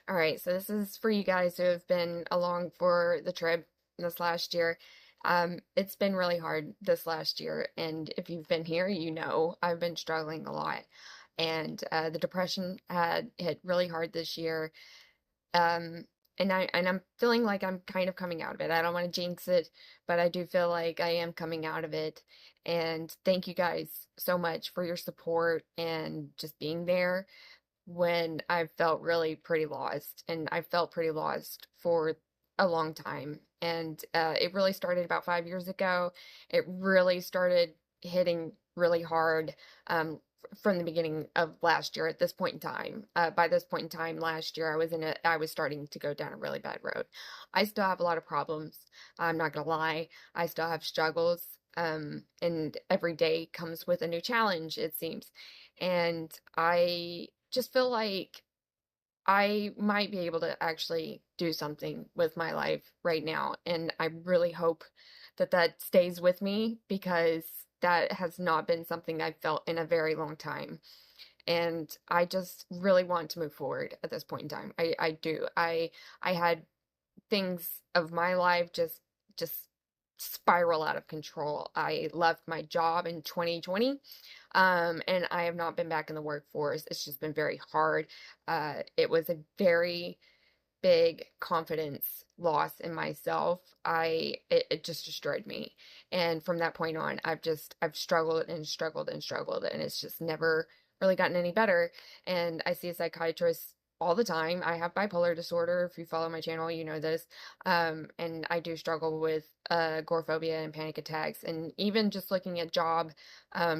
All right, so this is for you guys who have been along for the trip this last year. It's been really hard this last year, and if you've been here, you know I've been struggling a lot. And the depression had hit really hard this year. Um, and I'm feeling like I'm kind of coming out of it. I don't want to jinx it, but I do feel like I am coming out of it. And thank you guys so much for your support and just being there when I felt really pretty lost, and I felt pretty lost for a long time. And it really started about 5 years ago. It really started hitting really hard from the beginning of last year. At this point in time, by this point in time last year, I was starting to go down a really bad road. I still have a lot of problems. I'm not gonna lie. I still have struggles. And every day comes with a new challenge, it seems. And I just feel like I might be able to actually do something with my life right now. And I really hope that that stays with me because that has not been something I've felt in a very long time. And I just really want to move forward at this point in time. I do. I had things of my life just spiral out of control. I left my job in 2020, and I have not been back in the workforce. It's just been very hard. It was a very big confidence loss in myself. It just destroyed me. And from that point on, I've struggled and struggled and struggled, and it's just never really gotten any better. And I see a psychiatrist all the time. I have bipolar disorder. If you follow my channel, you know this. And I do struggle with agoraphobia and panic attacks, and even just looking at job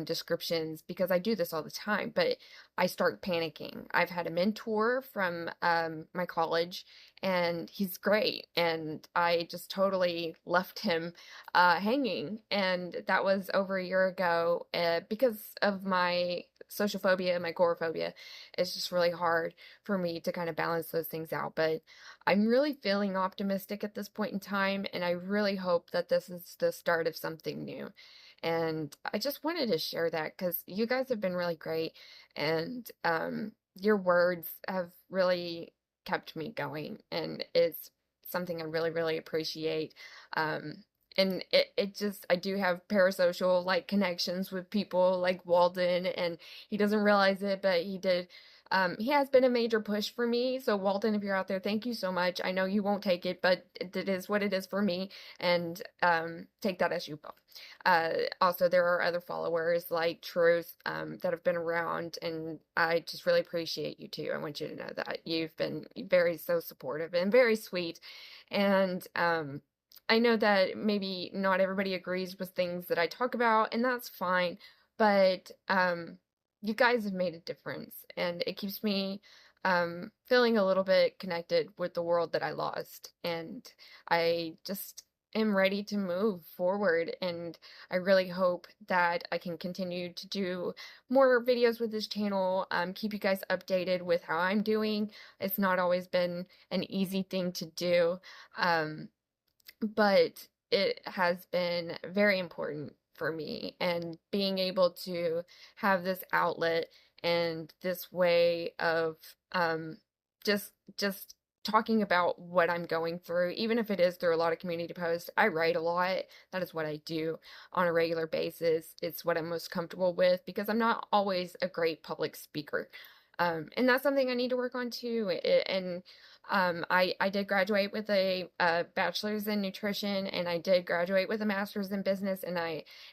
descriptions, because I do this all the time, but I start panicking. I've had a mentor from my college, and he's great, and I just totally left him hanging, and that was over a year ago because of my social phobia and my agoraphobia. It's just really hard for me to kind of balance those things out, but I'm really feeling optimistic at this point in time, and I really hope that this is the start of something new. And I just wanted to share that because you guys have been really great, and your words have really kept me going, and it's something I really, really appreciate. Um, and it just, I do have parasocial like connections with people like Walden, and he doesn't realize it, but he did. He has been a major push for me. So Walden, if you're out there, thank you so much. I know you won't take it, but it is what it is for me, and take that as you will. Also, there are other followers like Truth that have been around, and I just really appreciate you too. I want you to know that you've been very so supportive and very sweet. And I know that maybe not everybody agrees with things that I talk about, and that's fine. But you guys have made a difference, and it keeps me feeling a little bit connected with the world that I lost. And I just am ready to move forward, and I really hope that I can continue to do more videos with this channel, keep you guys updated with how I'm doing. It's not always been an easy thing to do, but it has been very important for me, and being able to have this outlet and this way of just talking about what I'm going through, even if it is through a lot of community posts. I write a lot. That is what I do on a regular basis. It's what I'm most comfortable with because I'm not always a great public speaker. And that's something I need to work on too. And I did graduate with a bachelor's in nutrition, and I did graduate with a master's in business, and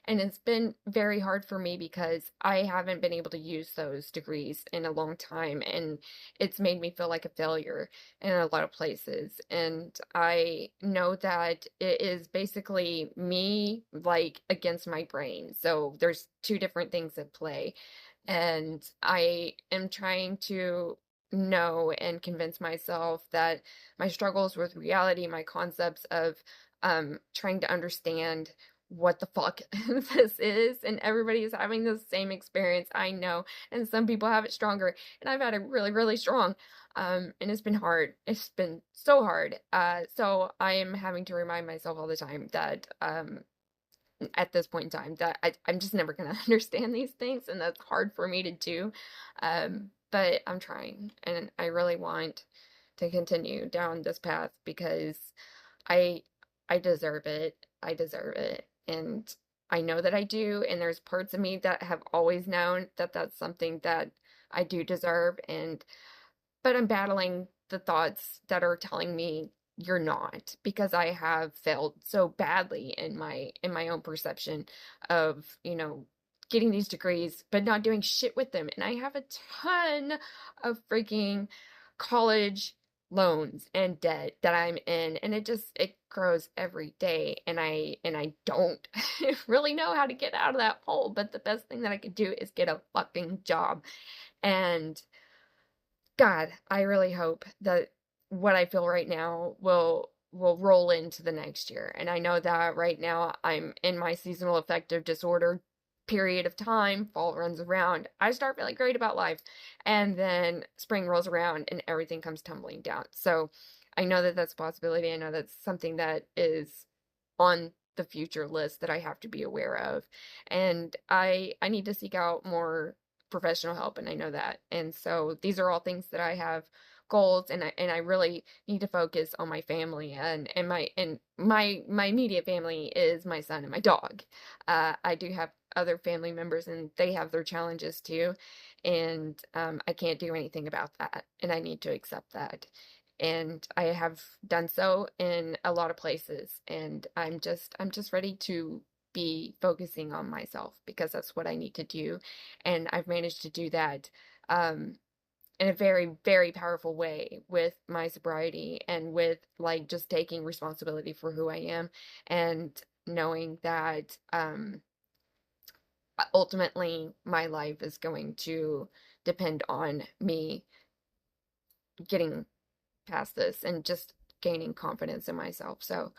it's been very hard for me because I haven't been able to use those degrees in a long time, and it's made me feel like a failure in a lot of places. And I know that it is basically me like against my brain. So there's two different things at play. And I am trying to know and convince myself that my struggles with reality, my concepts of trying to understand what the fuck this is, and everybody is having the same experience, I know, and some people have it stronger, and I've had it really, really strong. And it's been hard. It's been so hard. So I am having to remind myself all the time that at this point in time that I'm just never going to understand these things, and that's hard for me to do. But I'm trying, and I really want to continue down this path because I I deserve it. I deserve it. And I know that I do, and there's parts of me that have always known that that's something that I do deserve, and but I'm battling the thoughts that are telling me you're not, because I have failed so badly in my own perception of, getting these degrees but not doing shit with them. And I have a ton of freaking college loans and debt that I'm in, and it grows every day, and I don't really know how to get out of that hole, but the best thing that I could do is get a fucking job. And God, I really hope that what I feel right now will roll into the next year. And I know that right now I'm in my seasonal affective disorder period of time. Fall runs around. I start feeling great about life. And then spring rolls around and everything comes tumbling down. So I know that that's a possibility. I know that's something that is on the future list that I have to be aware of. And I need to seek out more professional help, and I know that. And so these are all things that I have goals, and I really need to focus on my family, and my immediate family is my son and my dog. I do have other family members, and they have their challenges too, and I can't do anything about that, and I need to accept that. And I have done so in a lot of places, and I'm just ready to be focusing on myself because that's what I need to do. And I've managed to do that in a very, very powerful way with my sobriety and with like just taking responsibility for who I am and knowing that ultimately my life is going to depend on me getting past this and just gaining confidence in myself. So,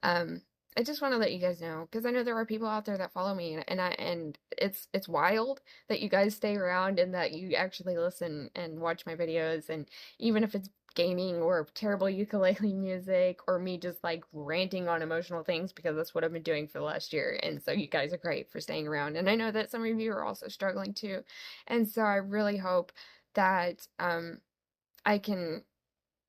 um, I just want to let you guys know because I know there are people out there that follow me, and it's wild that you guys stay around and that you actually listen and watch my videos, and even if it's gaming or terrible ukulele music or me just like ranting on emotional things, because that's what I've been doing for the last year. And so you guys are great for staying around, and I know that some of you are also struggling too. And so I really hope that I can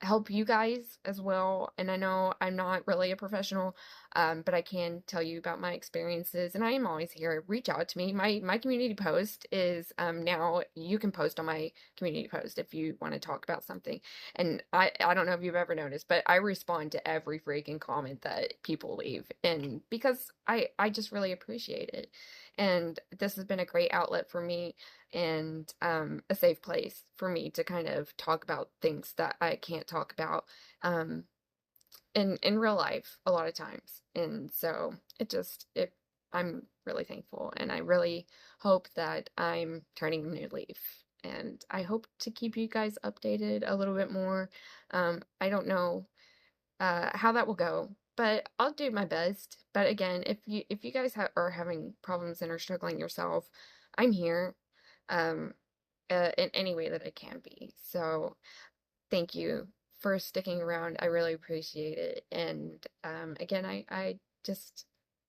help you guys as well. And I know I'm not really a professional, but I can tell you about my experiences, and I am always here. Reach out to me. My community post is now you can post on my community post if you want to talk about something. And I don't know if you've ever noticed, but I respond to every freaking comment that people leave, and because I just really appreciate it. And this has been a great outlet for me, and a safe place for me to kind of talk about things that I can't talk about um, in real life a lot of times. And so it I'm really thankful, and I really hope that I'm turning a new leaf. And I hope to keep you guys updated a little bit more. I don't know how that will go, but I'll do my best. But again, if you guys are having problems and are struggling yourself, I'm here um, in any way that I can be. So thank you for sticking around. I really appreciate it. And again, I just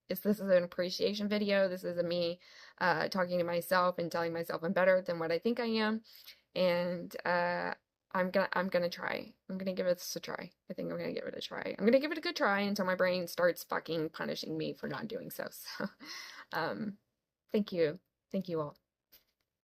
this is an appreciation video. This is a me talking to myself and telling myself I'm better than what I think I am. And I'm gonna try. I'm gonna give this a try. I think I'm gonna give it a try. I'm gonna give it a good try until my brain starts fucking punishing me for not doing so. So thank you. Thank you all.